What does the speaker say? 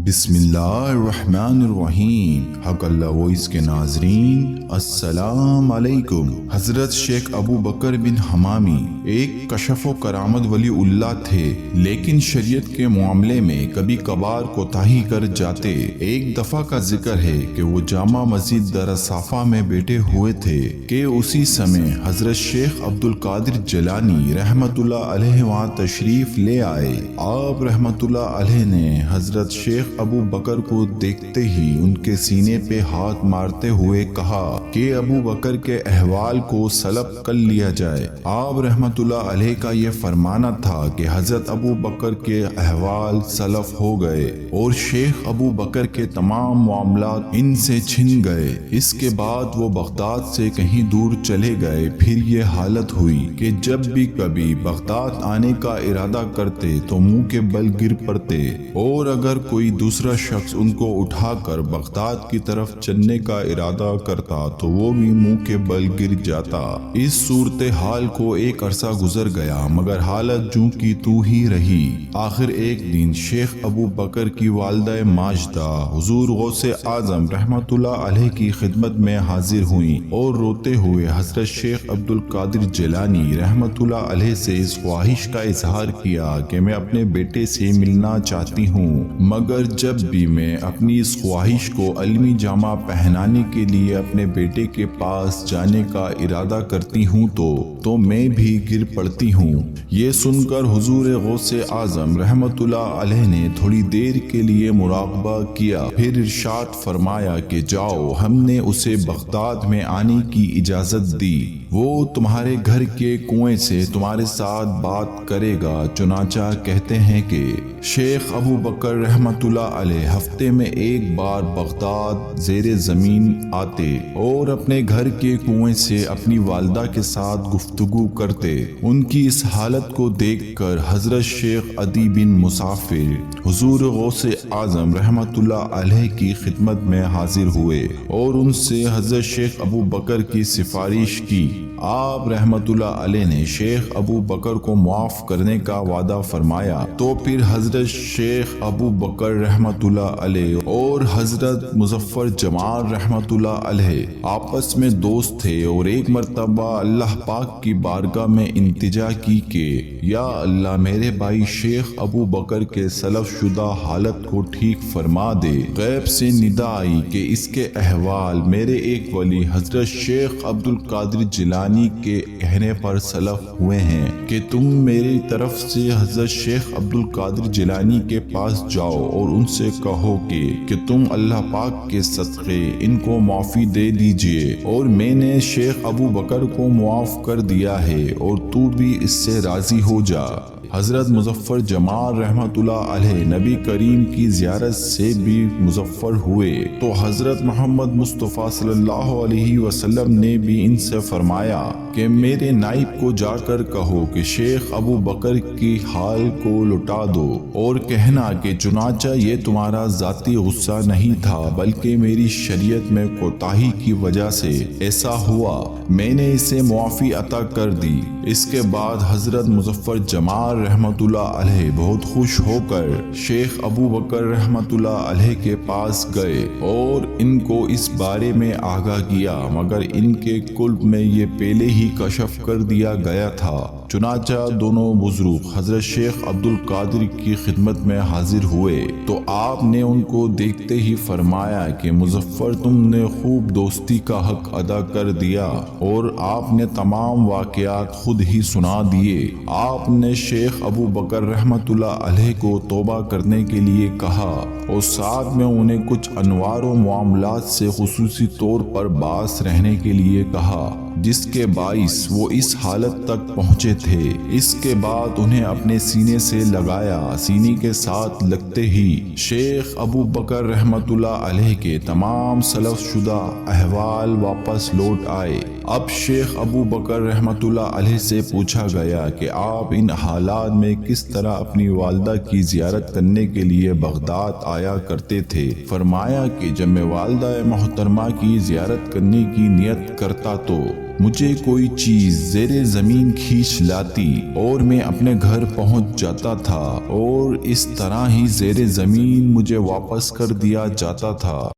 بسم اللہ الرحمن الرحیم۔ حق اللہ وائس کے ناظرین السلام علیکم۔ حضرت شیخ ابو بکر بن حمامی ایک کشف و کرامت ولی اللہ تھے، لیکن شریعت کے معاملے میں کبھی کبھار کوتاہی کر جاتے۔ ایک دفعہ کا ذکر ہے کہ وہ جامع مسجد در صافہ میں بیٹھے ہوئے تھے کہ اسی سمے حضرت شیخ عبد القادر جیلانی رحمت اللہ علیہ وہاں تشریف لے آئے۔ آپ رحمت اللہ علیہ نے حضرت شیخ ابو بکر کو دیکھتے ہی ان کے سینے پہ ہاتھ مارتے ہوئے کہا کہ ابو بکر کے احوال کو سلب کر لیا جائے۔ آپ رحمت اللہ علیہ کا یہ فرمانا تھا کہ حضرت ابو بکر کے احوال سلب ہو گئے اور شیخ ابو بکر کے تمام معاملات ان سے چھن گئے۔ اس کے بعد وہ بغداد سے کہیں دور چلے گئے۔ پھر یہ حالت ہوئی کہ جب بھی کبھی بغداد آنے کا ارادہ کرتے تو منہ کے بل گر پڑتے، اور اگر کوئی دوسرا شخص ان کو اٹھا کر بغداد کی طرف چلنے کا ارادہ کرتا تو وہ بھی منہ کے بل گر جاتا۔ اس صورتحال کو ایک عرصہ گزر گیا، مگر حالت جوں کی تو ہی رہی۔ آخر ایک دن شیخ ابو بکر کی والدہ ماجدہ حضور غوث اعظم رحمت اللہ علیہ کی خدمت میں حاضر ہوئیں اور روتے ہوئے حضرت شیخ عبد القادر جیلانی رحمت اللہ علیہ سے اس خواہش کا اظہار کیا کہ میں اپنے بیٹے سے ملنا چاہتی ہوں، مگر جب بھی میں اپنی اس خواہش کو علمی جامہ پہنانے کے لیے اپنے بیٹے کے پاس جانے کا ارادہ کرتی ہوں تو میں بھی گر پڑتی ہوں۔ یہ سن کر حضور غوث اعظم رحمت اللہ علیہ نے تھوڑی دیر کے لیے مراقبہ کیا، پھر ارشاد فرمایا کہ جاؤ، ہم نے اسے بغداد میں آنے کی اجازت دی، وہ تمہارے گھر کے کنویں سے تمہارے ساتھ بات کرے گا۔ چنانچہ کہتے ہیں کہ شیخ ابو بکر رحمت اللہ علیہ ہفتے میں ایک بار بغداد زیر زمین آتے اور اپنے گھر کے کنویں سے اپنی والدہ کے ساتھ گفتگو کرتے۔ ان کی اس حالت کو دیکھ کر حضرت شیخ عدی بن مسافر حضور غوث اعظم رحمت اللہ علیہ کی خدمت میں حاضر ہوئے اور ان سے حضرت شیخ ابو بکر کی سفارش کی۔ آپ رحمت اللہ علیہ نے شیخ ابو بکر کو معاف کرنے کا وعدہ فرمایا۔ تو پھر حضرت شیخ ابو بکر رحمت اللہ علیہ اور حضرت مظفر جمال رحمت اللہ علیہ آپس میں دوست تھے، اور ایک مرتبہ اللہ پاک کی بارگاہ میں التجا کی کہ یا اللہ، میرے بھائی شیخ ابو بکر کے سلب شدہ حالت کو ٹھیک فرما دے۔ غیب سے ندا آئی کہ اس کے احوال میرے ایک ولی حضرت شیخ عبد القادر جیلانی کے کہنے پر سلب ہوئے ہیں کہ تم میری طرف سے حضرت شیخ عبد القادر جیلانی کے پاس جاؤ اور ان سے کہو کہ تم اللہ پاک کے صدقے ان کو معافی دے دیجئے، اور میں نے شیخ ابو بکر کو معاف کر دیا ہے، اور تو بھی اس سے راضی ہو جا۔ حضرت مظفر جمال رحمت اللہ علیہ نبی کریم کی زیارت سے بھی مظفر ہوئے تو حضرت محمد مصطفیٰ صلی اللہ علیہ وسلم نے بھی ان سے فرمایا کہ میرے نائب کو جا کر کہو کہ شیخ ابو بکر کی حال کو لٹا دو، اور کہنا کہ چنانچہ یہ تمہارا ذاتی غصہ نہیں تھا، بلکہ میری شریعت میں کوتاہی کی وجہ سے ایسا ہوا، میں نے اسے معافی عطا کر دی۔ اس کے بعد حضرت مظفر جمال رحمت اللہ علیہ بہت خوش ہو کر شیخ ابو بکر رحمت اللہ علیہ کے پاس گئے اور ان کو اس بارے میں آگاہ کیا، مگر ان کے قلب میں یہ پہلے ہی کشف کر دیا گیا تھا۔ چنانچہ دونوں بزرگ حضرت شیخ عبد القادر کی خدمت میں حاضر ہوئے تو آپ نے ان کو دیکھتے ہی فرمایا کہ مظفر، تم نے خوب دوستی کا حق ادا کر دیا، اور آپ نے تمام واقعات خود ہی سنا دیے۔ آپ نے شیخ ابو بکر رحمت اللہ علیہ کو توبہ کرنے کے لیے کہا، اور ساتھ میں انہیں کچھ انوار و معاملات سے خصوصی طور پر باز رہنے کے لیے کہا، جس کے باعث وہ اس حالت تک پہنچے تھے۔ اس کے بعد انہیں اپنے سینے سے لگایا۔ سینے کے ساتھ لگتے ہی شیخ ابو بکر رحمت اللہ علیہ کے تمام سلب شدہ احوال واپس لوٹ آئے۔ اب شیخ ابو بکر رحمت اللہ علیہ سے پوچھا گیا کہ آپ ان حالات میں کس طرح اپنی والدہ کی زیارت کرنے کے لیے بغداد آیا کرتے تھے؟ فرمایا کہ جب میں والدہ محترمہ کی زیارت کرنے کی نیت کرتا تو مجھے کوئی چیز زیر زمین کھینچ لاتی اور میں اپنے گھر پہنچ جاتا تھا، اور اس طرح ہی زیر زمین مجھے واپس کر دیا جاتا تھا۔